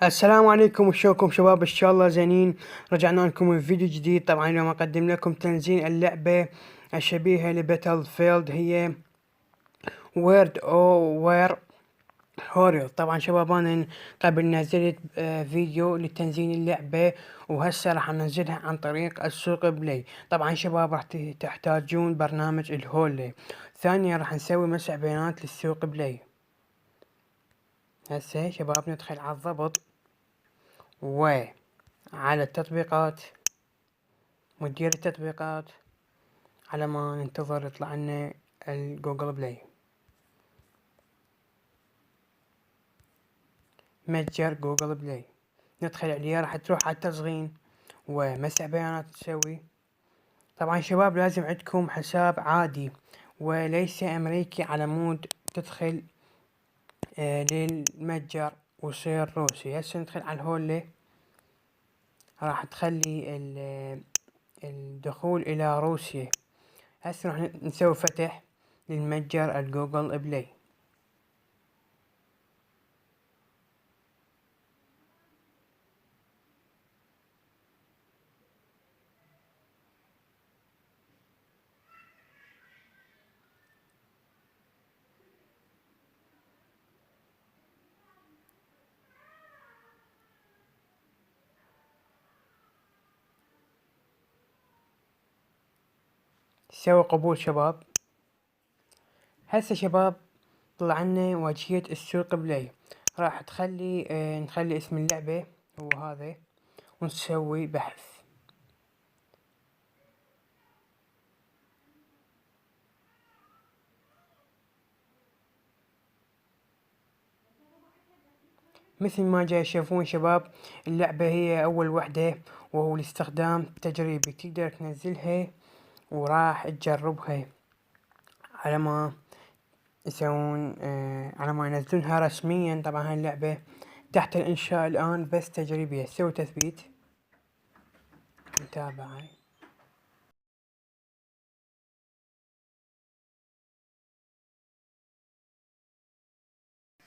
السلام عليكم، وشلونكم شباب؟ ان شاء الله زينين. رجعنا لكم بفيديو جديد. طبعا اليوم اقدم لكم تنزيل اللعبة الشبيهة لباتل فيلد، هي وورد او وير هوريو. طبعا شباب انا قبل نزلت فيديو لتنزيل اللعبة، وهسه راح انزلها عن طريق السوق بلاي. طبعا شباب راح تحتاجون برنامج الهولي. ثانيا راح نسوي مسح بيانات للسوق بلاي. هسه شباب ندخل على الضبط وعلى التطبيقات، مدير التطبيقات، على ما ننتظر يطلع لنا الجوجل بلاي. متجر جوجل بلاي ندخل عليه، راح تروح على التشغيل ومسح بيانات تسوي. طبعا شباب لازم عندكم حساب عادي وليس امريكي، على مود تدخل للمتجر ويصير روسي. هسه ندخل على الهولة، راح تخلي الدخول الى روسيا. هسه راح نسوي فتح للمتجر الجوجل بلاي. سوي قبول شباب. هسه شباب طلع لنا واجهة السوق بلاي. راح تخلي نخلي اسم اللعبة هو هذا، ونسوي بحث. مثل ما جاي تشوفون شباب، اللعبة هي أول وحدة وهو الاستخدام تجريبي، تقدر تنزلها وراح تجربها على ما يسوون على ما ينزلونها رسميا. طبعا هاي اللعبة تحت الإنشاء الآن بس تجريبية. سوي تثبيت، نتابع هاي.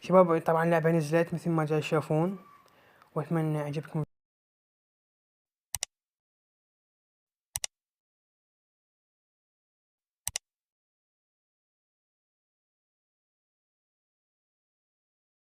شباب طبعا اللعبة نزلت مثل ما جاي تشوفون، واتمنى عجبكم.